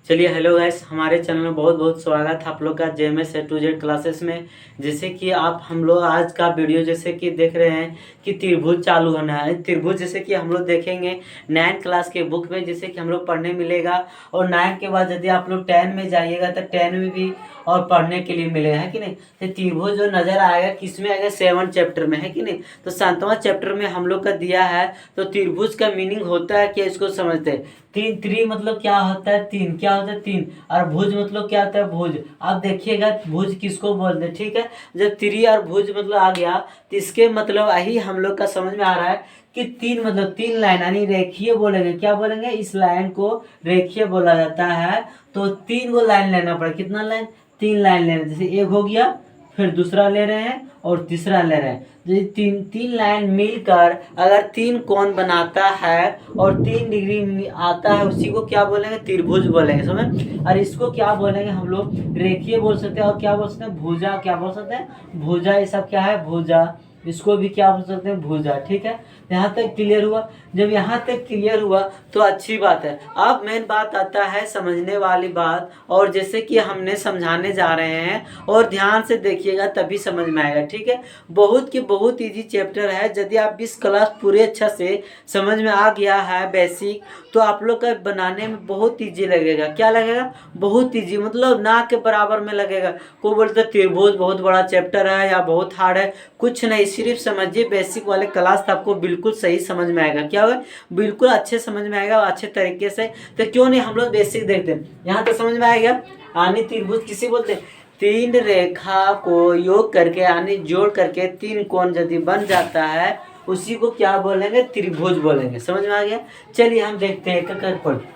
चलिए hello guys, हमारे channel में बहुत बहुत स्वागत है आप लोग का JMS A to Z classes में। जैसे कि आप हम लोग आज का वीडियो जैसे कि देख रहे हैं कि त्रिभुज चालू होना है। त्रिभुज जैसे कि हम लोग देखेंगे 9th क्लास के बुक में, जैसे कि हम लोग पढ़ने मिलेगा। और 9 के बाद यदि आप लोग 10 में जाइएगा तो 10 में भी और पढ़ने के लिए मिलेगा, है कि नहीं। तो त्रिभुज जो नजर आएगा किस में आएगा, 7 चैप्टर में, है कि नहीं। तो 7वां चैप्टर में हम लोग का दिया है। तो त्रिभुज का मीनिंग होता है क्या, इसको समझते हैं। त्रि मतलब क्या होता है, तीन। क्या होता है, तीन। और भुज मतलब क्या होता है, भुज। आप देखिएगा भुज किसको बोलते हैं, ठीक है। जब त्रि और भुज मतलब आ गया तो इसके मतलब यही हम लोग का समझ में आ रहा है कि तीन मतलब तीन लाइन यानी रेखीय बोलेंगे। क्या बोलेंगे, इस लाइन को रेखीय बोला जाता है। तो 3 गो लाइन लेना पड़ेगा। कितना लाइन, 3 लाइन लेना। जैसे एक हो गया, फिर दूसरा ले रहे हैं और तीसरा ले रहे हैं। जैसे तीन लाइन मिलकर अगर 3 कोण बनाता है और 3 डिग्री आता है, उसी को क्या बोलेंगे, त्रिभुज बोलेंगे, समझ। और इसको क्या बोलेंगे हम लोग, रेखीय बोल सकते हैं। और क्या बोल सकते हैं, भुजा। क्या बोल सकते हैं, भुजा। ये सब क्या है, भुजा। इसको भी क्या बोल सकते हैं, भुजा, ठीक है। यहाँ तक क्लियर हुआ। जब यहाँ तक क्लियर हुआ तो अच्छी बात है। अब मेन बात आता है समझने वाली बात, और जैसे कि हमने समझाने जा रहे हैं और ध्यान से देखिएगा तभी समझ में आएगा, ठीक है। बहुत की बहुत इजी चैप्टर है। यदि आप 20 क्लास पूरे अच्छा से समझ में आ गया है बेसिक, तो आप लोग का बनाने में बहुत इजी लगेगा। क्या लगेगा, बहुत इजी, मतलब ना के बराबर में लगेगा। कोई बोलते त्रिभुज बहुत बड़ा चैप्टर है या बहुत हार्ड है, कुछ नहीं। सिर्फ समझिए बेसिक वाले क्लास आपको बिल्कुल सही समझ में आएगा। क्या होगा, बिल्कुल अच्छे समझ में आएगा, अच्छे तरीके से। तो क्यों नहीं हम लोग बेसिक देखते हैं। यहाँ तक समझ में आएगा। यानी त्रिभुज किसी बोलते हैं, 3 रेखा को योग करके यानी जोड़ करके 3 कोण यदि बन जाता है, उसी को क्या बोलेंगे, त्रिभुज बोलेंगे। समझ में आ गया। चलिए हम देखते हैं एक एक पॉइंट।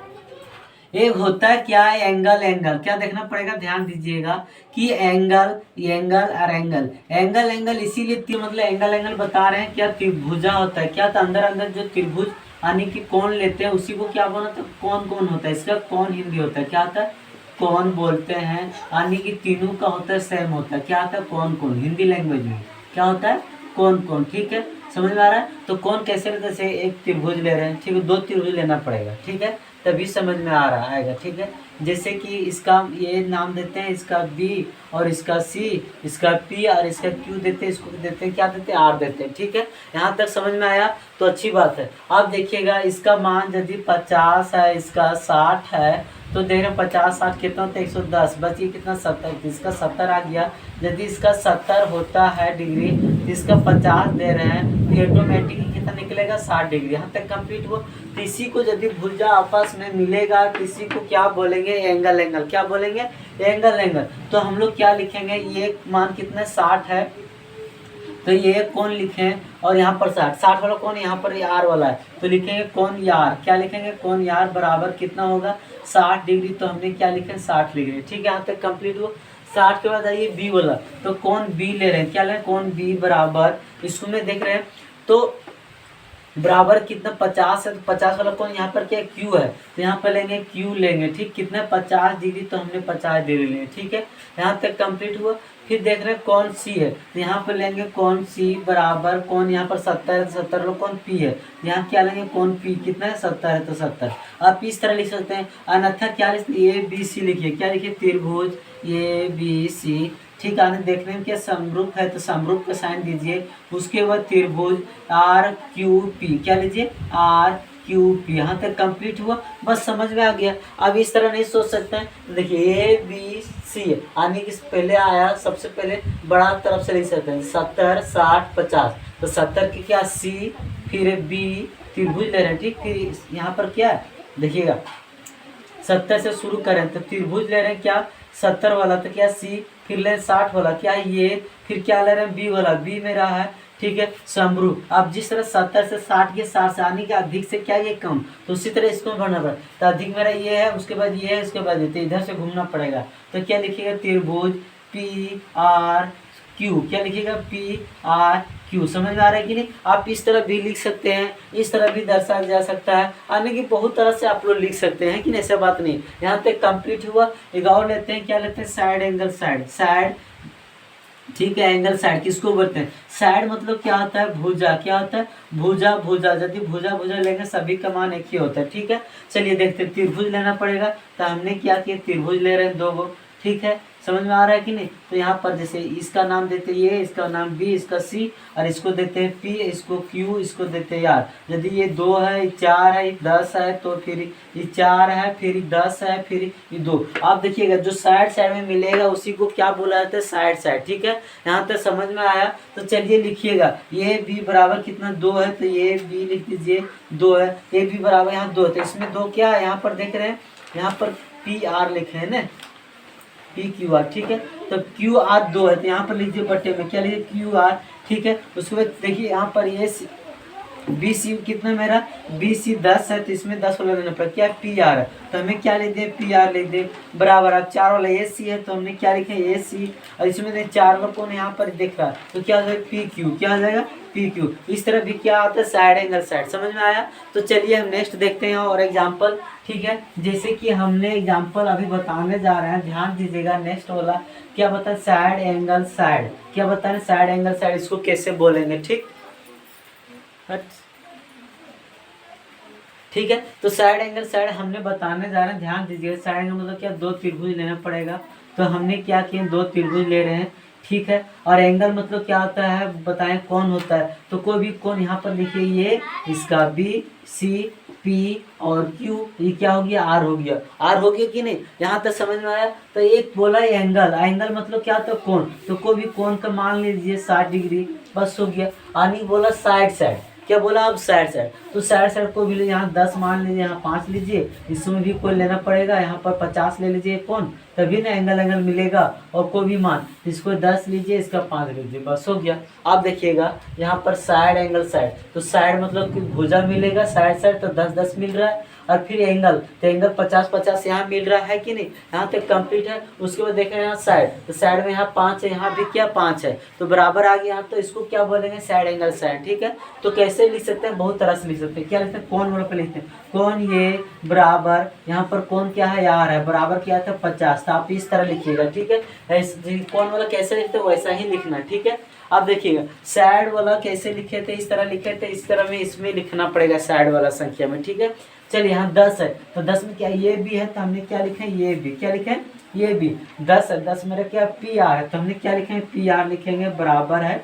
एक होता है क्या, एंगल। एंगल क्या देखना पड़ेगा, ध्यान दीजिएगा कि एंगल, एंगल और एंगल। एंगल एंगल इसीलिए मतलब एंगल बता रहे हैं। क्या त्रिभुजा होता है, क्या अंदर अंदर जो त्रिभुज यानी कि कोण लेते हैं उसी को क्या बोलते हैं, कौन कौन होता है। इसका कौन हिंदी होता है, क्या होता है, कौन बोलते हैं। यानी कि तीनों का होता है सेम होता है। क्या होता है, कौन कौन। हिंदी लैंग्वेज में क्या होता है, कौन कौन, ठीक है। समझ में आ रहा है। तो कौन कैसे लेते हैं, जैसे एक त्रिभुज ले रहे हैं, ठीक है, 2 त्रिभुज लेना पड़ेगा, ठीक है, तभी समझ में आ रहा आएगा, ठीक है। जैसे कि इसका ये नाम देते हैं, इसका बी और इसका सी, इसका पी और इसका क्यू देते हैं। इसको देते हैं क्या, देते हैं आर देते हैं, ठीक है। यहाँ तक समझ में आया तो अच्छी बात है। अब देखिएगा इसका मान यदि 50 है, इसका 60 है, तो देख रहे हैं 50 60 कितना होता है, 110। बचिए कितना, 70। इसका 70 आ गया। यदि इसका 70 होता है डिग्री, तो इसका 50 दे रहे हैं, तो ऑटोमेटिकली कितना निकलेगा, 60 डिग्री। यहाँ तक कंप्लीट हुआ। तो इसी को यदि भुजा आपस में मिलेगा तो इसी को क्या बोलेंगे, एंगल। एंगल क्या बोलेंगे, एंगल। एंगल तो हम लोग क्या लिखेंगे, ये मान कितने 60 है, तो ये कौन लिखें, और यहाँ पर 60 वाला कौन, यहाँ पर यार वाला है, तो लिखेंगे कौन यार। क्या लिखेंगे, कौन यार बराबर कितना होगा, 60 डिग्री। तो हमने क्या लिखे, 60 लिख रहे हैं, ठीक है। यहाँ तक कंप्लीट हुआ। 60 के बाद आइए बी वाला, तो कौन बी ले रहे हैं। क्या ले रहे हैं, कौन बी बराबर, इसको में देख रहे हैं तो बराबर कितना 50 है। तो 50 वाला कौन, यहाँ पर क्या क्यू है, तो यहाँ पर लेंगे क्यू लेंगे, ठीक। कितने 50 डिग्री, तो हमने 50 डिग्री लिए, ठीक है। यहाँ तक कंप्लीट हुआ। फिर देख रहे हैं कौन सी है, तो यहाँ पर लेंगे कौन सी बराबर कौन, यहाँ पर 70 है, 70 लोग कौन पी है, यहाँ क्या लेंगे कौन पी, कितना है 70 है, तो 70। आप इस तरह लिख सकते हैं। अन्यथा क्या लिखते, ए बी सी लिखिए। क्या लिखिए, त्रिभुज ए बी सी, ठीक है। देखने में क्या समरूप है, तो समरूप का साइन दीजिए। उसके बाद त्रिभुज आर क्यू पी, क्या लीजिए, आर क्यू पी। यहाँ तक कंप्लीट हुआ, बस समझ में आ गया। अब इस तरह नहीं सोच सकते हैं। तो देखिए ए बी सी आने के पहले आया, सबसे पहले बड़ा तरफ से लिख सकते हैं, 70 60 50। तो 70 की क्या सी, फिर बी, त्रिभुज ले रहे हैं, ठीक। फिर यहाँ पर क्या है देखिएगा, 70 से शुरू करें तो त्रिभुज ले रहे हैं क्या, 70 वाला, तो क्या सी, फिर ले 60 वाला क्या ये, फिर क्या ले रहे हैं बी वाला, बी में रहा है, ठीक है, समरूप। अब जिस तरह 70 से 60 के 60 से आने के अधिक से क्या ये कम, तो उसी तरह इसको भरना पड़ेगा। तो अधिक मेरा ये है, उसके बाद ये है, उसके बाद ये, तो इधर से घूमना पड़ेगा। तो क्या लिखिएगा, त्रिभुज पी आर क्यू। क्या लिखिएगा, पी आर क्यू। समझ में आ रहा है कि नहीं। आप इस तरह भी लिख सकते हैं, इस तरह भी दर्शाया जा सकता है, यानी कि बहुत तरह से आप लोग लिख सकते हैं कि नहीं, ऐसा बात नहीं। यहाँ तक कंप्लीट हुआ। एक और लेते हैं, क्या लेते हैं, साइड एंगल। साइड साइड ठीक है। एंगल साइड किसको बोलते हैं? साइड मतलब क्या होता है? भुजा। क्या होता है? भुजा। भुजा यदि भुजा भुजा लेंगे सभी का मान एक ही होता है। ठीक है, चलिए देखते हैं। त्रिभुज लेना पड़ेगा, तो हमने क्या किया, त्रिभुज ले रहे हैं 2 गो। ठीक है, समझ में आ रहा है कि नहीं? तो यहाँ पर जैसे इसका नाम देते हैं ये, इसका नाम बी, इसका सी, और इसको देते हैं पी, इसको क्यू, इसको देते हैं आर। यदि ये 2 है, 4 है, 10 है, तो फिर ये 4 है, फिर 10 है, फिर ये 2। आप देखिएगा जो साइड साइड में मिलेगा उसी को क्या बोला जाता है? Side side. ठीक है, यहाँ तक समझ में आया? तो चलिए लिखिएगा, ये बी बराबर कितना? 2 है, तो ये बी लिख दीजिए 2 है। ये बी बराबर यहाँ 2 है, तो इसमें 2 क्या है? यहाँ पर देख रहे हैं, यहाँ पर पी आर लिखे हैं ना, पी क्यू आर। ठीक है, तो क्यू आर 2 है, तो यहाँ पर लीजिए बट्टे में क्या लीजिए? Q R. ठीक है, उसके बाद देखिए यहाँ पर ये बी सी कितना मेरा? बी सी 10 है, तो इसमें 10 वाला लेना पड़ेगा। क्या? पी आर है, तो हमें क्या लिख दे? पी आर लिख दे बराबर। अब 4 वाला ए सी है, तो हमने क्या लिखे? ए सी। और इसमें 4 का कौन यहाँ पर दिख रहा है, तो क्या हो जाएगा? P Q. क्या हो जाएगा? P Q. इस तरह भी क्या आता है? Side angle side. समझ में आया? तो चलिए हम नेक्स्ट देखते हैं और एग्जाम्पल। ठीक है, जैसे कि हमने एग्जाम्पल अभी बताने जा रहे हैं, ध्यान दीजिएगा। नेक्स्ट वाला क्या बता है? Side angle side. क्या बता रहे? साइड एंगल साइड, इसको कैसे बोलेंगे? ठीक है, तो साइड एंगल साइड हमने बताने जा रहे हैं, ध्यान दीजिएगा। साइड एंगल मतलब क्या? 2 त्रिभुज लेना पड़ेगा, तो हमने क्या किया? 2 त्रिभुज ले रहे हैं। ठीक है, और एंगल मतलब क्या होता है? बताएं कौन होता है? तो कोई भी कौन यहाँ पर लिखिए, ये इसका बी सी पी और क्यू, ये क्या हो गया? आर हो गया। आर हो गया कि नहीं? यहाँ तक समझ में आया? तो एक बोला एंगल, एंगल मतलब क्या होता है? कोण। तो कोई भी कोण का मान लीजिए 60 डिग्री, बस हो गया। आनी बोला साइड साइड। क्या बोला? अब साइड साइड, तो साइड साइड को भी यहाँ 10 मान लीजिए, यहाँ 5 लीजिए, इसमें भी कोई लेना पड़ेगा, यहाँ पर 50 ले लीजिए कौन, तभी ना एंगल एंगल मिलेगा। और कोई भी मान, इसको 10 लीजिए, इसका 5 लीजिए, बस हो गया। आप देखिएगा यहाँ पर साइड एंगल साइड, तो साइड मतलब कि भुजा मिलेगा, साइड साइड तो 10 10 मिल रहा है, और फिर एंगल, तो एंगल 50 50 यहाँ मिल रहा है कि नहीं? यहाँ तक कंप्लीट है। उसके बाद देखें यहाँ साइड, तो साइड में यहाँ 5 है, यहाँ भी क्या 5 है, तो बराबर आ गया। तो इसको क्या बोलेंगे? Side angle side. ठीक है, तो कैसे लिख सकते हैं? बहुत तरह से लिख सकते हैं। क्या लिखते हैं? कौन वाला पे लिखते हैं, कौन ये बराबर, यहाँ पर कौन क्या है? यार है, बराबर क्या था? 50। तो आप इस तरह लिखिएगा। ठीक है, ऐसे कौन वाला कैसे लिखते हैं वैसा ही लिखना। ठीक है, अब देखिएगा साइड वाला कैसे लिखे थे? इस तरह लिखे थे, इस तरह में इसमें लिखना पड़ेगा साइड वाला संख्या में। ठीक है, चलिए यहाँ 10 है, तो 10 में क्या ये भी है, तो हमने क्या लिखे? ये भी। क्या लिखे? ये भी। 10 है, 10 मेरा क्या? पी आर है, तो हमने क्या लिखे? पी आर लिखेंगे बराबर है।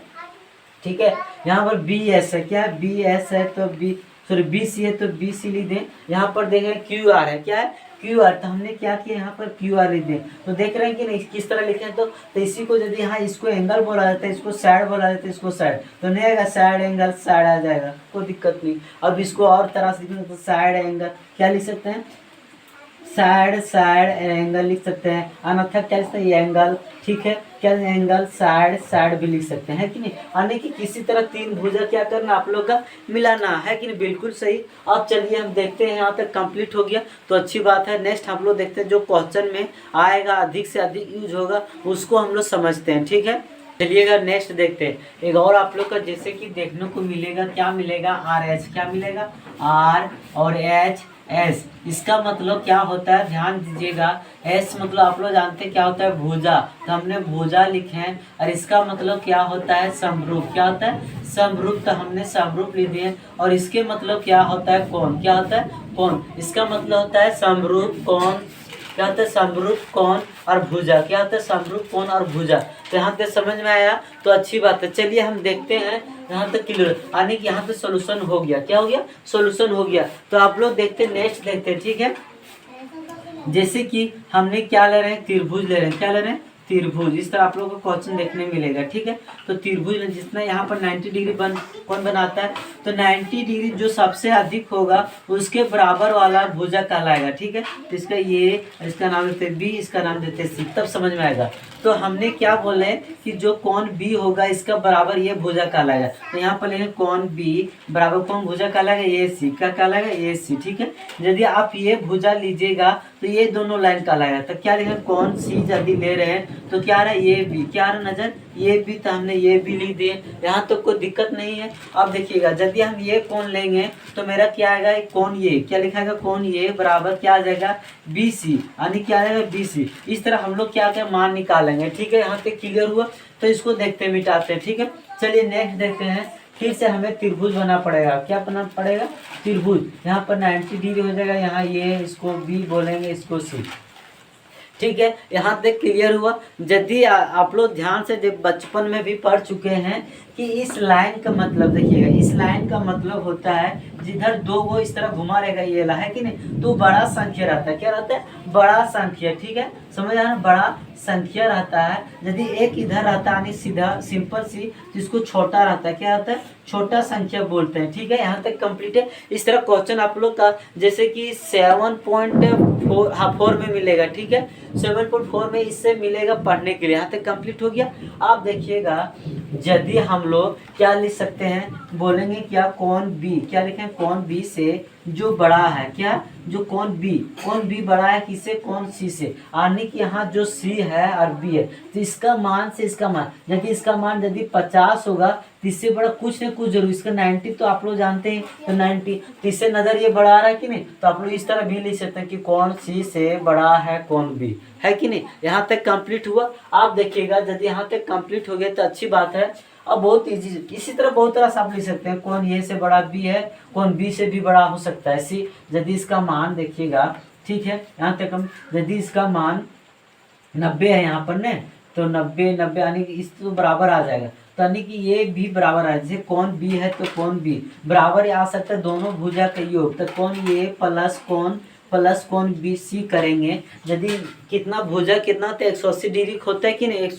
ठीक है, यहाँ पर बी एस है, क्या है? बी एस है, तो बी सॉरी बी सी है, तो बी सी लिख दें। यहाँ पर देखें क्यू आर है, क्या है? क्यू आर, तो हमने क्या किया? यहाँ पर क्यू आर लिख दें। तो देख रहे हैं कि नहीं किस तरह लिखे हैं? तो इसी को यदि यहाँ इसको एंगल बोला जाता है, इसको साइड बोला जाता है, इसको साइड, तो नहीं आएगा? साइड एंगल साइड आ जाएगा, कोई दिक्कत नहीं। अब इसको और तरह से लिखेंगे, तो साइड एंगल क्या लिख सकते हैं? साइड साइड एंगल लिख सकते हैं, अन्यथा क्या लिखते हैं? एंगल। ठीक है, क्या? एंगल साइड साइड भी लिख सकते हैं कि नहीं? यानी कि किसी तरह 3 भुजा क्या करना आप लोग का? मिलाना है कि नहीं? बिल्कुल सही। अब चलिए हम देखते हैं, यहाँ तक कंप्लीट हो गया तो अच्छी बात है। नेक्स्ट हम लोग देखते हैं जो क्वेश्चन में आएगा, अधिक से अधिक यूज होगा, उसको हम लोग समझते हैं। ठीक है, चलिएगा नेक्स्ट देखते हैं। एक और आप लोग का जैसे कि देखने को मिलेगा, क्या मिलेगा? R H. क्या मिलेगा? आर और एच एस, इसका मतलब क्या होता है? ध्यान दीजिएगा। एस मतलब आप लोग जानते हैं क्या होता है? भुजा, तो हमने भुजा लिखे हैं। और इसका मतलब क्या होता है? समरूप। क्या होता है? समरूप, तो हमने समरूप लिख दिए। और इसके मतलब क्या होता है? कोण। क्या होता है? कोण। इसका मतलब होता है समरूप कोण। क्या होता है? समरूप कोण और भुजा। क्या होता है? समरूप कोण और भुजा। तो यहाँ पे समझ में आया तो अच्छी बात है। चलिए हम देखते हैं, यहाँ तक क्लियर, यानी कि यहाँ पे सोल्यूशन हो गया। क्या हो गया? सोल्यूशन हो गया। तो आप लोग देखते हैं, नेक्स्ट देखते हैं। ठीक है, जैसे कि हमने क्या ले रहे हैं? त्रिभुज ले रहे हैं। क्या ले रहे हैं? त्रिभुज। इस तरह आप लोगों को क्वेश्चन देखने मिलेगा। ठीक है, तो त्रिभुज जितना यहाँ पर 90 डिग्री कौन बनाता है? तो 90 डिग्री जो सबसे अधिक होगा उसके बराबर वाला भुजा कहलाएगा। ठीक है, तो इसका ये, इसका नाम देते बी, इसका नाम देते सी, तब समझ में आएगा। तो हमने क्या बोले कि जो कोण बी होगा इसका बराबर ये भुजा कहलाएगा। तो यहाँ पर लेंगे कोण बी बराबर कौन भुजा कहलाएगा? ए सी। क्या कहलाएगा? ए सी। ठीक है, यदि आप ये भुजा लीजिएगा तो ये दोनों लाइन कहलाएगा। तो क्या लिखेंगे? कोण सी यदि ले रहे हैं तो क्या आ रहा है? ये बी। क्या आ रहा है नजर? ये भी, तो हमने ये भी लिख दिए। यहाँ तो कोई दिक्कत नहीं है। अब देखिएगा, यदि हम ये कोण लेंगे तो मेरा क्या आएगा? कोण ये, क्या लिखाएगा? कोण ये बराबर क्या आ जाएगा? बी सी, यानी क्या आ जाएगा? B C. इस तरह हम लोग क्या क्या मान निकालेंगे। ठीक है, यहाँ पे क्लियर हुआ। तो इसको देखते मिटाते हैं, ठीक है। चलिए नेक्स्ट देखते हैं। फिर से हमें त्रिभुज बना पड़ेगा। क्या बनाना पड़ेगा? त्रिभुज। यहाँ पर 90 डिग्री हो जाएगा, यहाँ ये इसको बी बोलेंगे, इसको सी, ठीक है। यहाँ तक क्लियर हुआ। यदि आप लोग ध्यान से बचपन में भी पढ़ चुके हैं कि इस लाइन का मतलब देखिएगा, इस लाइन का मतलब होता है जिधर दो वो इस तरह घुमा रहेगा, ये ला है कि नहीं, तो बड़ा संख्या रहता है। क्या रहता है? बड़ा संख्या, ठीक है, समझ आया ना, बड़ा संख्या रहता है। यदि एक इधर रहता है सीधा सिंपल सी, जिसको छोटा रहता है, क्या रहता है? छोटा संख्या बोलते हैं, ठीक है। यहाँ तक कंप्लीट है। इस तरह क्वेश्चन आप लोग का जैसे कि 7.4 में मिलेगा, ठीक है, 7.4 में इससे मिलेगा पढ़ने के लिए। यहाँ तक कंप्लीट हो गया। आप देखिएगा, यदि हम लोग क्या लिख सकते हैं, बोलेंगे क्या, कोण बी, क्या लिखें, कोण बी से जो बड़ा है, क्या, जो कोण बी बड़ा है किससे? कोण सी से। यानी कि यहाँ जो सी है और बी है, तो इसका मान से इसका मान, यदि इसका मान यदि 50 होगा तो इससे बड़ा कुछ न कुछ जरूर, इसका 90 तो आप लोग जानते हैं, तो 90, तो इससे नजर ये बड़ा आ रहा है कि नहीं, तो आप लोग इस तरह भी लिख सकते हैं कि कोण सी से बड़ा है कोण बी, है कि नहीं। यहाँ तक कंप्लीट हुआ। आप देखिएगा, यदि यहाँ तक कंप्लीट हो गया तो अच्छी बात है। अब बहुत इजी, इसी तरह बहुत तरह से आप लिख सकते हैं, कौन ए से बड़ा बी है, कौन बी से भी बड़ा हो सकता है। इसी यदि इसका मान देखिएगा, ठीक है, यहाँ तक हम, यदि इसका मान 90 है यहाँ पर ने, तो 90 यानी कि इस तो बराबर आ जाएगा, तो यानी कि ये भी बराबर आ, जैसे कौन बी है तो कौन बी बराबर आ सकता है, दोनों भुजा का योग, तो कौन ए प्लस कौन बी सी करेंगे। यदि कितना भुजा कितना, तो 180 डिग्री होता है कि नहीं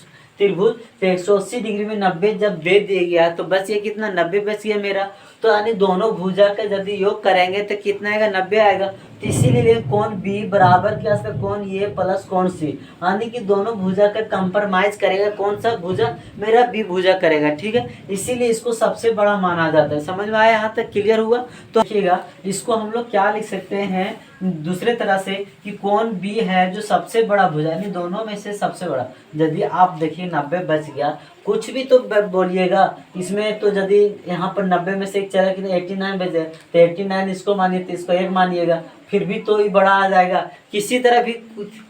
त्रिभुज, तो 180 डिग्री में 90 जब दे दिया गया तो बस ये कितना, 90 बच गया मेरा। तो यानी दोनों भुजा का यदि योग करेंगे तो कितना आएगा, 90 आएगा। तो इसीलिए कौन बी बराबर क्या था, कौन ए प्लस कौन सी, यानी कि दोनों भुजा का कंप्रोमाइज करेगा, कौन सा भुजा, मेरा बी भुजा करेगा, ठीक है। इसीलिए इसको सबसे बड़ा माना जाता है। समझ में आया? यहाँ तक क्लियर हुआ? तो देखिएगा, इसको हम लोग क्या लिख सकते हैं दूसरे तरह से कि कौन बी है जो सबसे बड़ा भुजा, यानी दोनों में से सबसे बड़ा। यदि आप देखिए 90 बच गया, कुछ भी तो बोलिएगा इसमें, तो यदि यहाँ पर 90 में से एक चला कि 89 बचे, तो 89 इसको मानिए, तो इसको 1 मानिएगा, फिर भी तो ही बड़ा आ जाएगा। किसी तरह भी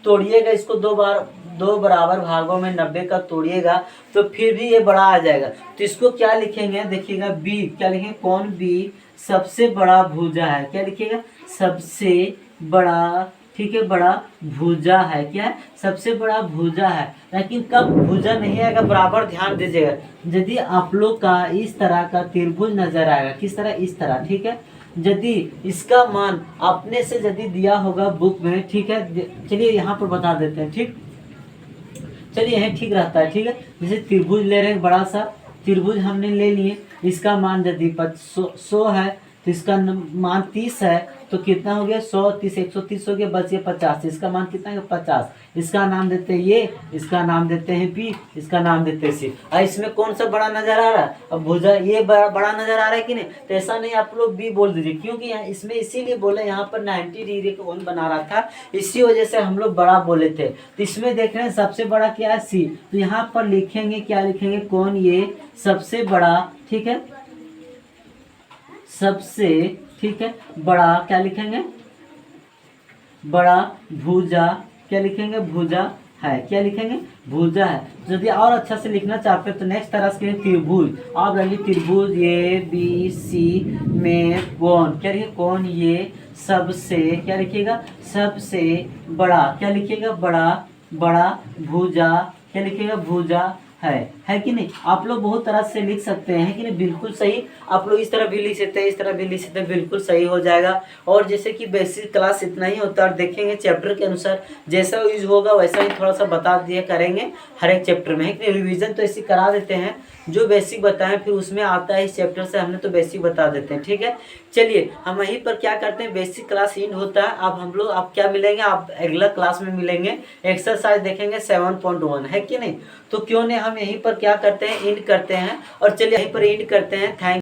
तोड़िएगा इसको, दो बराबर भागों में 90 का तोड़िएगा तो फिर भी ये बड़ा आ जाएगा। तो इसको क्या लिखेंगे, देखिएगा बी, क्या लिखेंगे, कौन बी सबसे बड़ा भुजा है, क्या लिखिएगा, सबसे बड़ा, ठीक है, बड़ा भुजा है, क्या है, सबसे बड़ा भुजा है। लेकिन कब भुजा नहीं आएगा, बराबर ध्यान दीजिएगा। यदि आप लोग का इस तरह का त्रिभुज नजर आएगा, किस तरह, इस तरह, ठीक है, यदि इसका मान अपने से यदि दिया होगा बुक में, ठीक है, चलिए यहाँ पर बता देते हैं, ठीक, चलिए यह ठीक रहता है, ठीक है। जैसे त्रिभुज ले रहे हैं, बड़ा सा त्रिभुज हमने ले लिए, इसका मान यदि 100 है, तो इसका मान 30 है, तो कितना हो गया, 100 30 130 हो गया, बच गया 50, इसका मान कितना है, 50। इसका नाम देते हैं ये, इसका नाम देते हैं बी, इसका नाम देते हैं सी। और इसमें कौन सा बड़ा नजर आ रहा है, अब भुजा ये बड़ा नजर आ रहा है कि नहीं, तो ऐसा नहीं आप लोग बी बोल दीजिए, क्योंकि यहाँ इसमें इसीलिए बोले, यहाँ पर 90 डिग्री का कोण बना रहा था, इसी वजह से हम लोग बड़ा बोले थे। तो इसमें देख रहे हैं सबसे बड़ा क्या है, सी, तो यहाँ पर लिखेंगे, क्या लिखेंगे, कौन ये सबसे बड़ा, ठीक है, सबसे, ठीक है, बड़ा, क्या लिखेंगे, बड़ा भुजा, क्या लिखेंगे, भुजा है, क्या लिखेंगे, भुजा है। यदि और अच्छा से लिखना चाहते हैं तो नेक्स्ट तरह से त्रिभुज, आप रखिए त्रिभुज ए बी सी में कौन, क्या लिखिए, कौन ये सबसे, क्या लिखिएगा, सबसे बड़ा, क्या लिखिएगा, बड़ा भुजा, क्या लिखिएगा, भुजा है कि नहीं। आप लोग बहुत तरह से लिख सकते हैं कि नहीं, बिल्कुल सही। आप लोग इस तरह भी लिख सकते हैं, इस तरह भी लिख सकते हैं, बिल्कुल सही हो जाएगा। और जैसे कि बेसिक क्लास इतना ही होता है, और देखेंगे चैप्टर के अनुसार जैसा यूज होगा वैसा ही थोड़ा सा बता दिए करेंगे हर एक चैप्टर में, है कि नहीं। रिविजन तो ऐसी करा देते हैं, जो बेसिक बताएं फिर उसमें आता है इस चैप्टर से, हमने तो बेसिक बता देते हैं, ठीक है। चलिए हम वहीं पर क्या करते हैं, बेसिक क्लास एंड होता है। अब हम लोग आप क्या मिलेंगे, आप अगला क्लास में मिलेंगे, एक्सरसाइज देखेंगे 7.1, है कि नहीं। तो क्यों नहीं हम यहीं पर क्या करते हैं, एंड करते हैं। और चलिए यहीं पर एंड करते हैं। थैंक